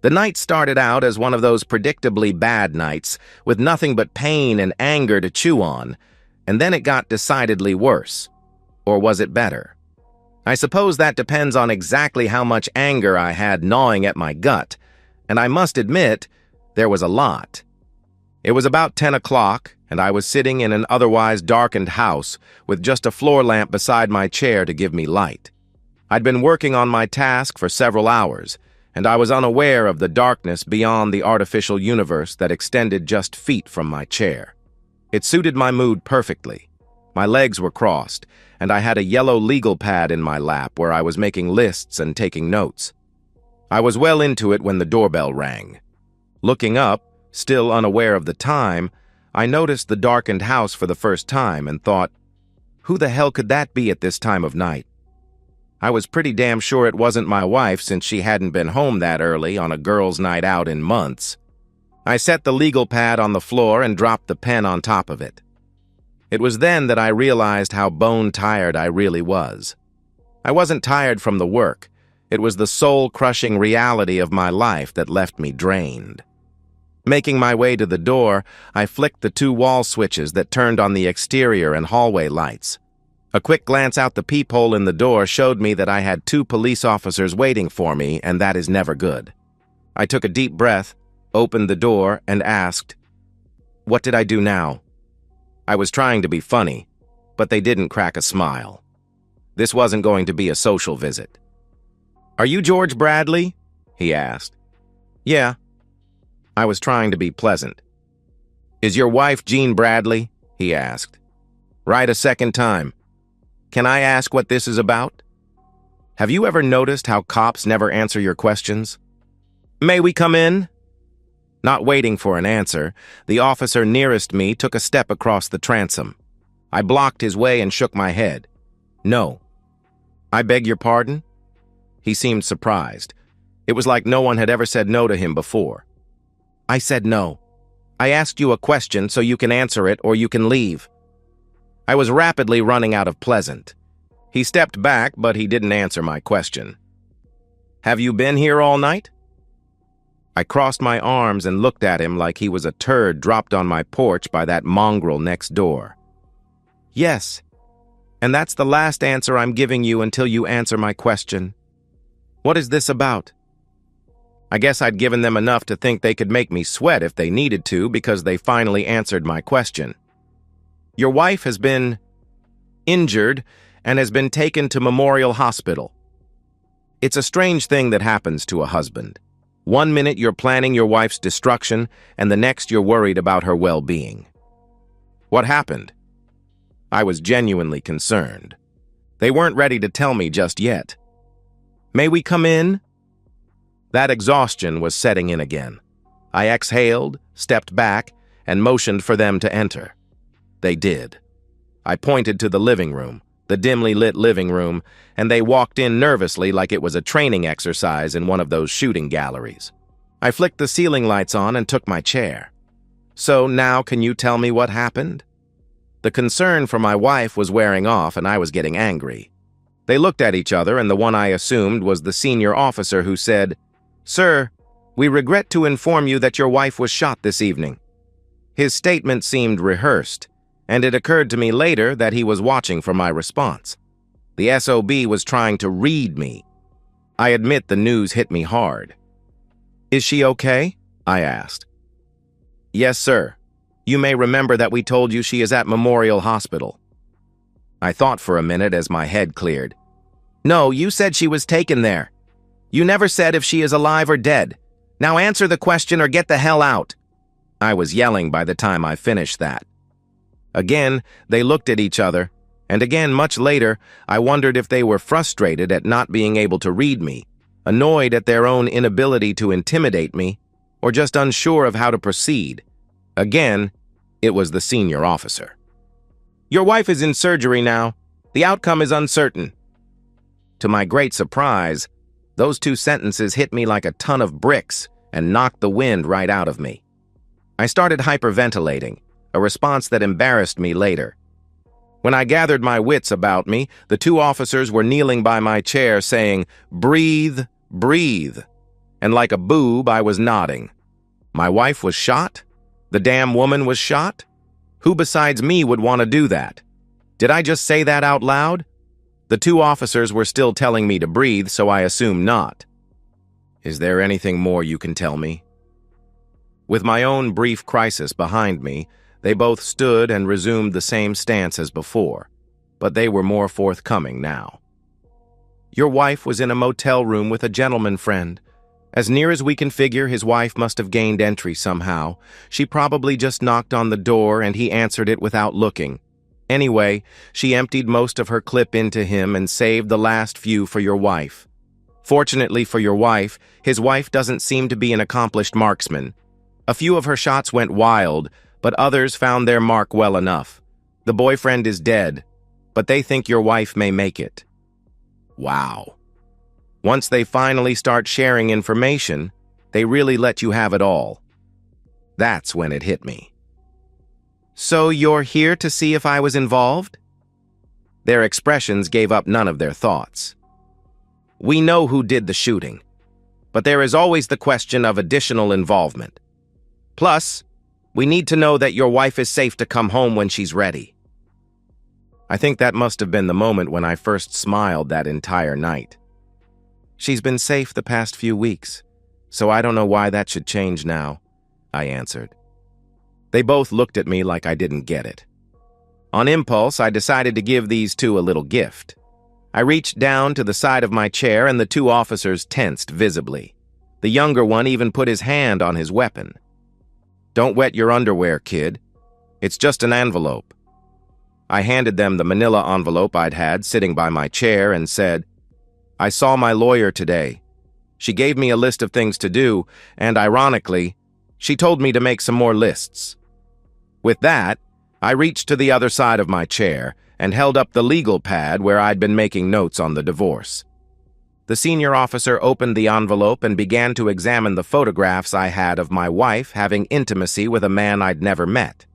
The night started out as one of those predictably bad nights, with nothing but pain and anger to chew on, and then it got decidedly worse. Or was it better? I suppose that depends on exactly how much anger I had gnawing at my gut, and I must admit, there was a lot. It was about 10 o'clock, and I was sitting in an otherwise darkened house with just a floor lamp beside my chair to give me light. I'd been working on my task for several hours, and I was unaware of the darkness beyond the artificial universe that extended just feet from my chair. It suited my mood perfectly. My legs were crossed, and I had a yellow legal pad in my lap where I was making lists and taking notes. I was well into it when the doorbell rang. Looking up, still unaware of the time, I noticed the darkened house for the first time and thought, who the hell could that be at this time of night? I was pretty damn sure it wasn't my wife since she hadn't been home that early on a girls' night out in months. I set the legal pad on the floor and dropped the pen on top of it. It was then that I realized how bone-tired I really was. I wasn't tired from the work. It was the soul-crushing reality of my life that left me drained. Making my way to the door, I flicked the 2 wall switches that turned on the exterior and hallway lights. A quick glance out the peephole in the door showed me that I had 2 police officers waiting for me, and that is never good. I took a deep breath, opened the door, and asked, "What did I do now?" I was trying to be funny, but they didn't crack a smile. This wasn't going to be a social visit. "Are you George Bradley?" he asked. "Yeah." I was trying to be pleasant. "Is your wife Jean Bradley?" he asked. "Right a second time. Can I ask what this is about? Have you ever noticed how cops never answer your questions? May we come in?" Not waiting for an answer, the officer nearest me took a step across the transom. I blocked his way and shook my head. "No." "I beg your pardon?" He seemed surprised. It was like no one had ever said no to him before. "I said no. I asked you a question so you can answer it or you can leave." I was rapidly running out of pleasant. He stepped back, but he didn't answer my question. "Have you been here all night?" I crossed my arms and looked at him like he was a turd dropped on my porch by that mongrel next door. "Yes, and that's the last answer I'm giving you until you answer my question. What is this about?" I guess I'd given them enough to think they could make me sweat if they needed to because they finally answered my question. "Your wife has been injured and has been taken to Memorial Hospital. It's a strange thing that happens to a husband. One minute you're planning your wife's destruction, and the next you're worried about her well-being." "What happened?" I was genuinely concerned. They weren't ready to tell me just yet. "May we come in?" That exhaustion was setting in again. I exhaled, stepped back, and motioned for them to enter. They did. I pointed to the living room, the dimly lit living room, and they walked in nervously like it was a training exercise in one of those shooting galleries. I flicked the ceiling lights on and took my chair. "So now can you tell me what happened?" The concern for my wife was wearing off and I was getting angry. They looked at each other and the one I assumed was the senior officer who said, "Sir, we regret to inform you that your wife was shot this evening." His statement seemed rehearsed, and it occurred to me later that he was watching for my response. The SOB was trying to read me. I admit the news hit me hard. "Is she okay?" I asked. "Yes, sir. You may remember that we told you she is at Memorial Hospital." I thought for a minute as my head cleared. "No, you said she was taken there. You never said if she is alive or dead. Now answer the question or get the hell out." I was yelling by the time I finished that. Again, they looked at each other, and again, much later, I wondered if they were frustrated at not being able to read me, annoyed at their own inability to intimidate me, or just unsure of how to proceed. Again, it was the senior officer. "Your wife is in surgery now. The outcome is uncertain." To my great surprise, those 2 sentences hit me like a ton of bricks and knocked the wind right out of me. I started hyperventilating, a response that embarrassed me later. When I gathered my wits about me, the 2 officers were kneeling by my chair saying, "Breathe, breathe." and like a boob, I was nodding. My wife was shot? The damn woman was shot? Who besides me would want to do that? Did I just say that out loud? The two officers were still telling me to breathe, so I assume not. Is there anything more you can tell me? With my own brief crisis behind me, they both stood and resumed the same stance as before, but they were more forthcoming now. Your wife was in a motel room with a gentleman friend. As near as we can figure, his wife must have gained entry somehow. She probably just knocked on the door and he answered it without looking. Anyway, she emptied most of her clip into him and saved the last few for your wife. Fortunately for your wife, his wife doesn't seem to be an accomplished marksman. A few of her shots went wild, but others found their mark well enough. The boyfriend is dead, but they think your wife may make it. Wow. Once they finally start sharing information, they really let you have it all. That's when it hit me. So you're here to see if I was involved? Their expressions gave up none of their thoughts. We know who did the shooting, but there is always the question of additional involvement. Plus, we need to know that your wife is safe to come home when she's ready. I think that must have been the moment when I first smiled that entire night. She's been safe the past few weeks, so I don't know why that should change now, I answered. They both looked at me like I didn't get it. On impulse, I decided to give these two a little gift. I reached down to the side of my chair and the two officers tensed visibly. The younger one even put his hand on his weapon. Don't wet your underwear, kid. It's just an envelope. I handed them the manila envelope I'd had sitting by my chair and said, I saw my lawyer today. She gave me a list of things to do, and ironically, she told me to make some more lists. With that, I reached to the other side of my chair and held up the legal pad where I'd been making notes on the divorce. The senior officer opened the envelope and began to examine the photographs I had of my wife having intimacy with a man I'd never met.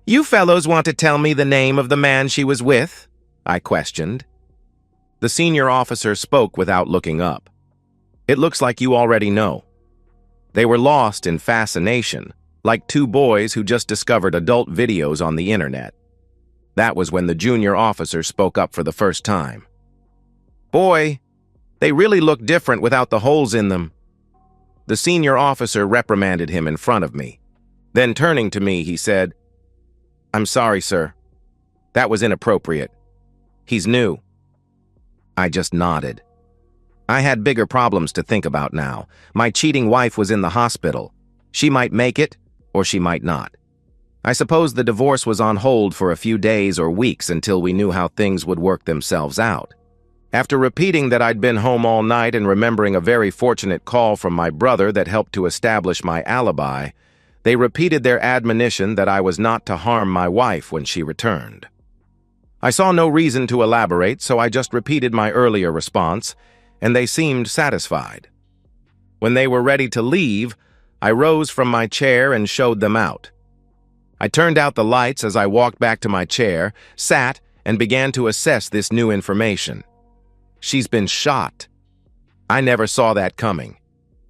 You fellows want to tell me the name of the man she was with? I questioned. The senior officer spoke without looking up. It looks like you already know. They were lost in fascination, like two boys who just discovered adult videos on the internet. That was when the junior officer spoke up for the first time. Boy, they really look different without the holes in them. The senior officer reprimanded him in front of me. Then turning to me, he said, I'm sorry, sir. That was inappropriate. He's new. I just nodded. I had bigger problems to think about now. My cheating wife was in the hospital. She might make it, or she might not. I suppose the divorce was on hold for a few days or weeks until we knew how things would work themselves out. After repeating that I'd been home all night and remembering a very fortunate call from my brother that helped to establish my alibi, they repeated their admonition that I was not to harm my wife when she returned. I saw no reason to elaborate, so I just repeated my earlier response, and they seemed satisfied. When they were ready to leave, I rose from my chair and showed them out. I turned out the lights as I walked back to my chair, sat, and began to assess this new information. She's been shot. I never saw that coming.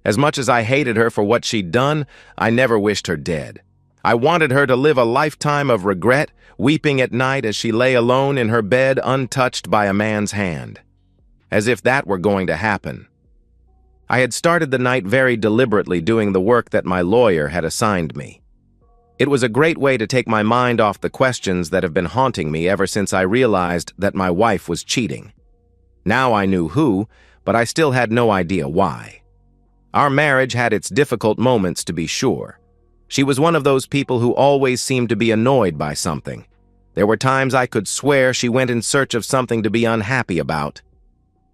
As much as I hated her for what she'd done, I never wished her dead. I wanted her to live a lifetime of regret, weeping at night as she lay alone in her bed untouched by a man's hand. As if that were going to happen. I had started the night very deliberately doing the work that my lawyer had assigned me. It was a great way to take my mind off the questions that have been haunting me ever since I realized that my wife was cheating. Now I knew who, but I still had no idea why. Our marriage had its difficult moments, to be sure. She was one of those people who always seemed to be annoyed by something. There were times I could swear she went in search of something to be unhappy about.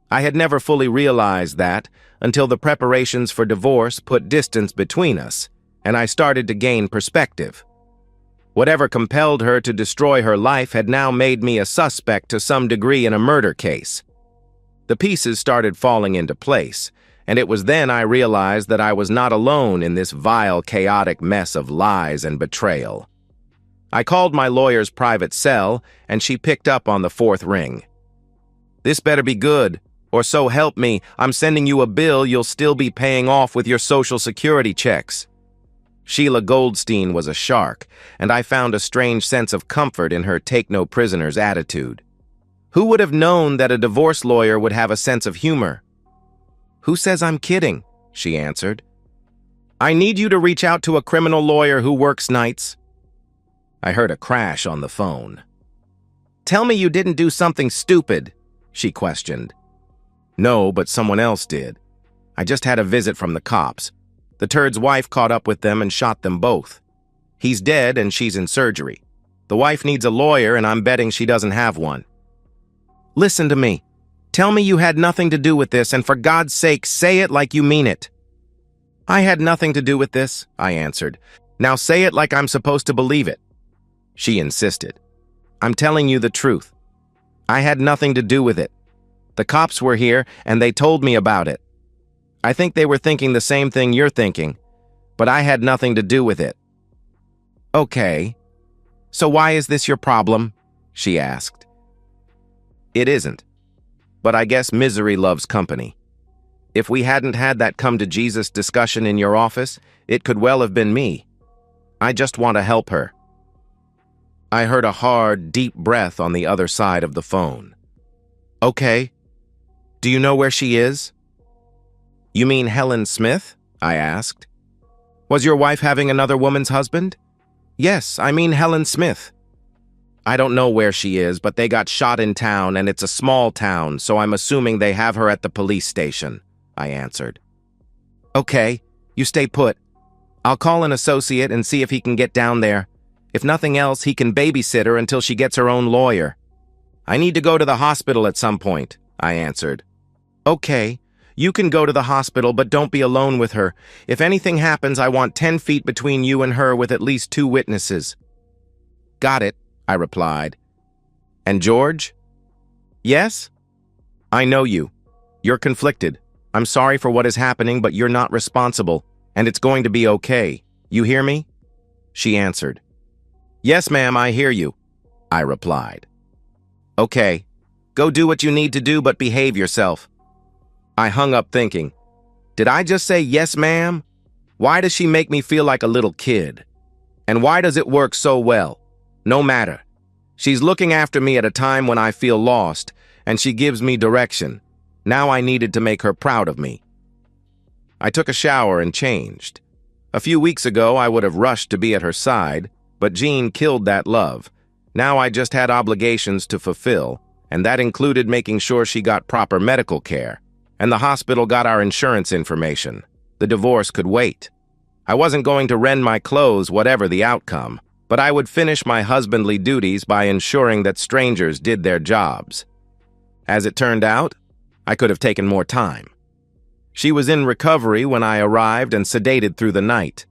I had never fully realized that until the preparations for divorce put distance between us, and I started to gain perspective. Whatever compelled her to destroy her life had now made me a suspect to some degree in a murder case. The pieces started falling into place, and it was then I realized that I was not alone in this vile, chaotic mess of lies and betrayal. I called my lawyer's private cell, and she picked up on the fourth ring. This better be good, Or so help me, I'm sending you a bill you'll still be paying off with your Social Security checks." Sheila Goldstein was a shark, and I found a strange sense of comfort in her take-no-prisoners attitude. Who would have known that a divorce lawyer would have a sense of humor? "Who says I'm kidding?" she answered. "I need you to reach out to a criminal lawyer who works nights." I heard a crash on the phone. "Tell me you didn't do something stupid," she questioned. "No, but someone else did. I just had a visit from the cops. The turd's wife caught up with them and shot them both. He's dead and she's in surgery. The wife needs a lawyer and I'm betting she doesn't have one." "Listen to me. Tell me you had nothing to do with this, and for God's sake, say it like you mean it." "I had nothing to do with this," I answered. "Now say it like I'm supposed to believe it." She insisted. "I'm telling you the truth. I had nothing to do with it. The cops were here and they told me about it. I think they were thinking the same thing you're thinking, but I had nothing to do with it." "Okay. So why is this your problem?" she asked. "It isn't. But I guess misery loves company. If we hadn't had that come-to-Jesus discussion in your office, it could well have been me. I just want to help her." I heard a hard, deep breath on the other side of the phone. "Okay. Do you know where she is?" "You mean Helen Smith?" I asked. "Was your wife having another woman's husband?" "Yes, I mean Helen Smith." "I don't know where she is, but they got shot in town, and it's a small town, so I'm assuming they have her at the police station," I answered. "Okay, you stay put. I'll call an associate and see if he can get down there. If nothing else, he can babysit her until she gets her own lawyer." "I need to go to the hospital at some point," I answered. "Okay, you can go to the hospital, but don't be alone with her. If anything happens, I want 10 feet between you and her with at least 2 witnesses." "Got it," I replied. "And George?" "Yes?" "I know you. You're conflicted. I'm sorry for what is happening, but you're not responsible, and it's going to be okay. You hear me?" She answered. "Yes, ma'am, I hear you," I replied. "Okay, go do what you need to do, but behave yourself." I hung up thinking, did I just say yes, ma'am? Why does she make me feel like a little kid? And why does it work so well? No matter. She's looking after me at a time when I feel lost, and she gives me direction. Now I needed to make her proud of me. I took a shower and changed. A few weeks ago, I would have rushed to be at her side, but Jean killed that love. Now I just had obligations to fulfill, and that included making sure she got proper medical care. And the hospital got our insurance information. The divorce could wait. I wasn't going to rend my clothes whatever the outcome, but I would finish my husbandly duties by ensuring that strangers did their jobs. As it turned out, I could have taken more time. She was in recovery when I arrived and sedated through the night.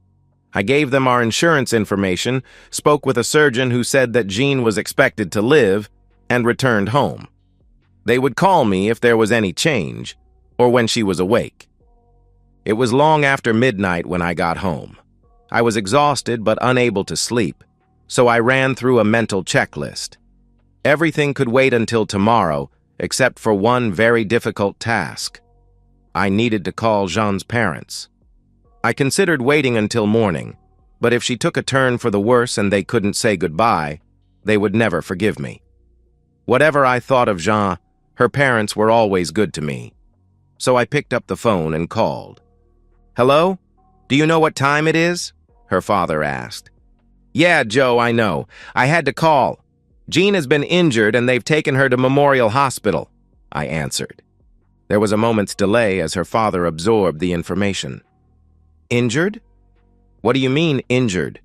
I gave them our insurance information, spoke with a surgeon who said that Jean was expected to live, and returned home. They would call me if there was any change, or when she was awake. It was long after midnight when I got home. I was exhausted but unable to sleep, so I ran through a mental checklist. Everything could wait until tomorrow, except for one very difficult task. I needed to call Jean's parents. I considered waiting until morning, but if she took a turn for the worse and they couldn't say goodbye, they would never forgive me. Whatever I thought of Jean, her parents were always good to me. So I picked up the phone and called. "Hello? Do you know what time it is?" her father asked. "Yeah, Joe, I know. I had to call. Jean has been injured and they've taken her to Memorial Hospital," I answered. There was a moment's delay as her father absorbed the information. "Injured? What do you mean, injured?"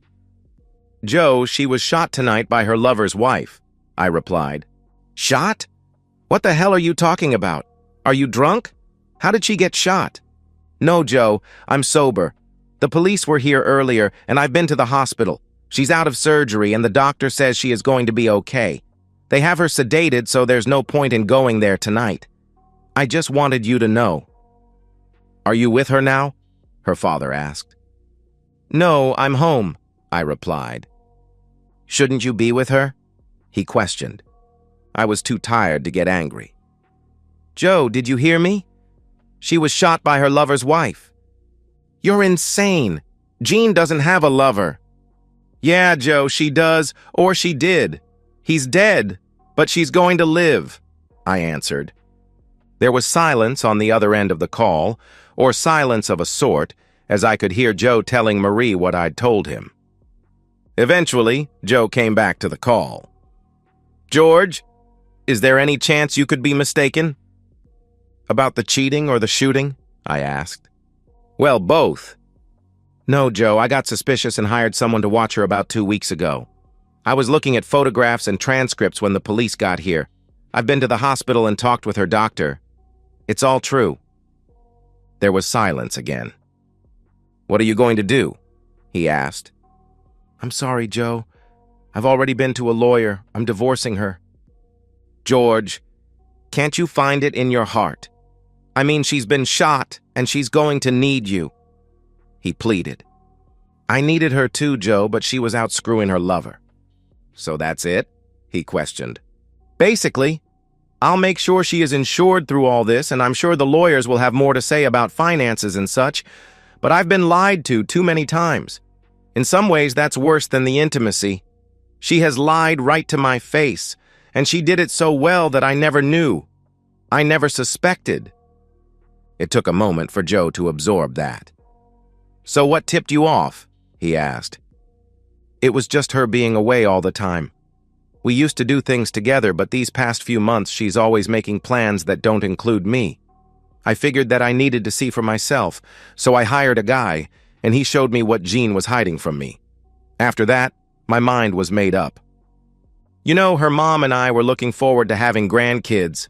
"Joe, she was shot tonight by her lover's wife," I replied. "Shot? What the hell are you talking about? Are you drunk? How did she get shot?" "No, Joe, I'm sober. The police were here earlier, and I've been to the hospital. She's out of surgery, and the doctor says she is going to be okay. They have her sedated, so there's no point in going there tonight. I just wanted you to know." "Are you with her now?" her father asked. "No, I'm home," I replied. "Shouldn't you be with her?" he questioned. I was too tired to get angry. Joe, did you hear me? She was shot by her lover's wife. You're insane. Jean doesn't have a lover. Yeah, Joe, she does, or she did. He's dead, but she's going to live, I answered. There was silence on the other end of the call, or silence of a sort, as I could hear Joe telling Marie what I'd told him. Eventually, Joe came back to the call. George, is there any chance you could be mistaken? About the cheating or the shooting? I asked. Well, both. No, Joe, I got suspicious and hired someone to watch her about 2 weeks ago. I was looking at photographs and transcripts when the police got here. I've been to the hospital and talked with her doctor. It's all true. There was silence again. What are you going to do? He asked. I'm sorry, Joe. I've already been to a lawyer. I'm divorcing her. George, can't you find it in your heart? I mean, she's been shot, and she's going to need you. He pleaded. I needed her too, Joe, but she was out screwing her lover. So that's it? He questioned. Basically, I'll make sure she is insured through all this, and I'm sure the lawyers will have more to say about finances and such, but I've been lied to too many times. In some ways, that's worse than the intimacy. She has lied right to my face, and she did it so well that I never knew. I never suspected. It took a moment for Joe to absorb that. So what tipped you off? He asked. It was just her being away all the time. We used to do things together, but these past few months she's always making plans that don't include me. I figured that I needed to see for myself, so I hired a guy, and he showed me what Jean was hiding from me. After that, my mind was made up. You know, her mom and I were looking forward to having grandkids.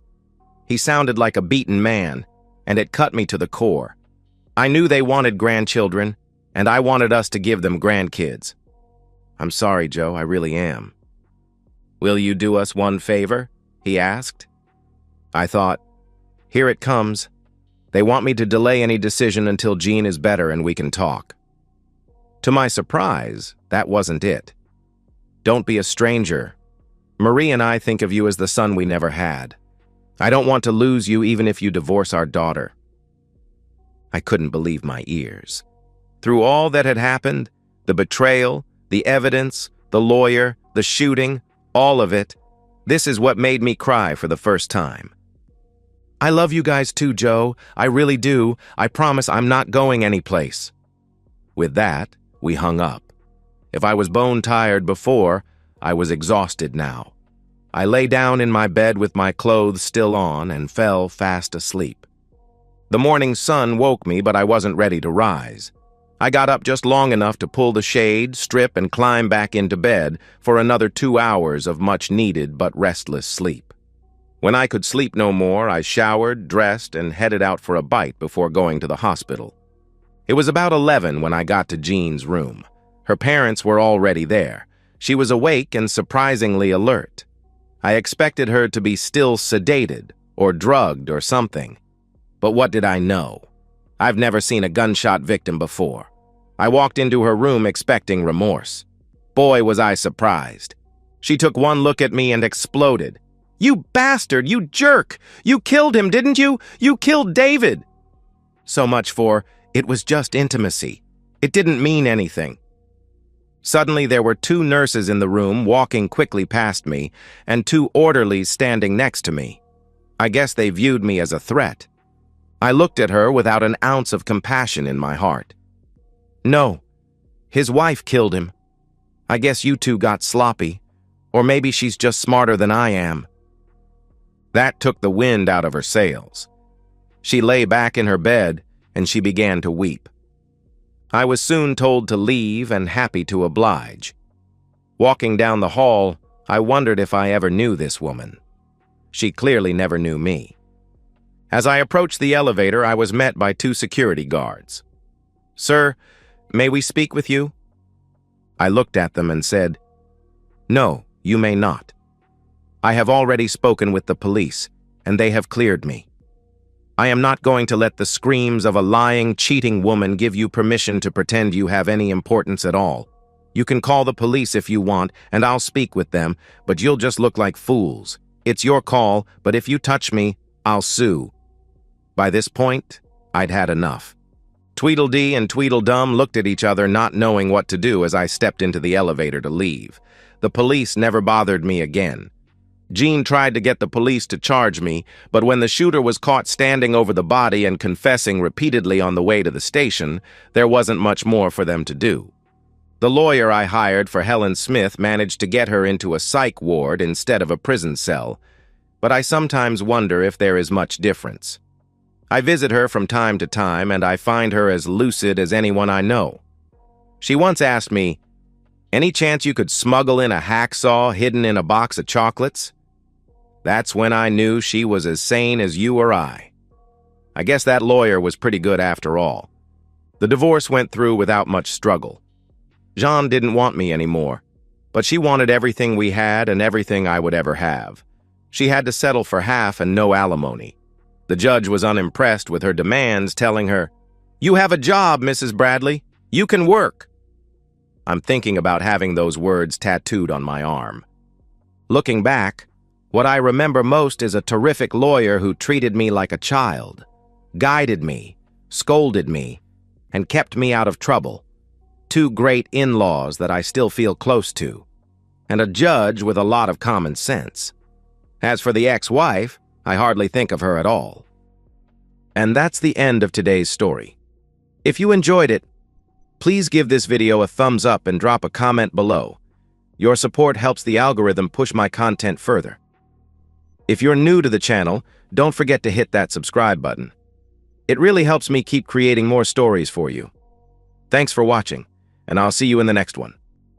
He sounded like a beaten man, and it cut me to the core. I knew they wanted grandchildren, and I wanted us to give them grandkids. I'm sorry, Joe, I really am. Will you do us one favor? He asked. I thought, here it comes. They want me to delay any decision until Jean is better and we can talk. To my surprise, that wasn't it. Don't be a stranger. Marie and I think of you as the son we never had. I don't want to lose you even if you divorce our daughter. I couldn't believe my ears. Through all that had happened, the betrayal, the evidence, the lawyer, the shooting, all of it, this is what made me cry for the first time. I love you guys too, Joe. I really do. I promise I'm not going anyplace. With that, we hung up. If I was bone-tired before, I was exhausted now. I lay down in my bed with my clothes still on and fell fast asleep. The morning sun woke me, but I wasn't ready to rise. I got up just long enough to pull the shade, strip, and climb back into bed for another 2 hours of much-needed but restless sleep. When I could sleep no more, I showered, dressed, and headed out for a bite before going to the hospital. It was about 11 when I got to Jean's room. Her parents were already there. She was awake and surprisingly alert. I expected her to be still sedated or drugged or something. But what did I know? I've never seen a gunshot victim before. I walked into her room expecting remorse. Boy, was I surprised. She took one look at me and exploded. You bastard! You jerk! You killed him, didn't you? You killed David! So much for, it was just intimacy. It didn't mean anything. Suddenly there were 2 nurses in the room walking quickly past me and 2 orderlies standing next to me. I guess they viewed me as a threat. I looked at her without an ounce of compassion in my heart. No, his wife killed him. I guess you 2 got sloppy, or maybe she's just smarter than I am. That took the wind out of her sails. She lay back in her bed and she began to weep. I was soon told to leave and happy to oblige. Walking down the hall, I wondered if I ever knew this woman. She clearly never knew me. As I approached the elevator, I was met by 2 security guards. Sir, may we speak with you? I looked at them and said, No, you may not. I have already spoken with the police, and they have cleared me. I am not going to let the screams of a lying, cheating woman give you permission to pretend you have any importance at all. You can call the police if you want, and I'll speak with them, but you'll just look like fools. It's your call, but if you touch me, I'll sue. By this point, I'd had enough. Tweedledee and Tweedledum looked at each other, not knowing what to do as I stepped into the elevator to leave. The police never bothered me again. Jean tried to get the police to charge me, but when the shooter was caught standing over the body and confessing repeatedly on the way to the station, there wasn't much more for them to do. The lawyer I hired for Helen Smith managed to get her into a psych ward instead of a prison cell, but I sometimes wonder if there is much difference. I visit her from time to time, and I find her as lucid as anyone I know. She once asked me, "Any chance you could smuggle in a hacksaw hidden in a box of chocolates?" That's when I knew she was as sane as you or I. I guess that lawyer was pretty good after all. The divorce went through without much struggle. Jean didn't want me anymore, but she wanted everything we had and everything I would ever have. She had to settle for half and no alimony. The judge was unimpressed with her demands, telling her, "You have a job, Mrs. Bradley. You can work." I'm thinking about having those words tattooed on my arm. Looking back, what I remember most is a terrific lawyer who treated me like a child, guided me, scolded me, and kept me out of trouble. Two great in-laws that I still feel close to, and a judge with a lot of common sense. As for the ex-wife, I hardly think of her at all. And that's the end of today's story. If you enjoyed it, please give this video a thumbs up and drop a comment below. Your support helps the algorithm push my content further. If you're new to the channel, don't forget to hit that subscribe button. It really helps me keep creating more stories for you. Thanks for watching, and I'll see you in the next one.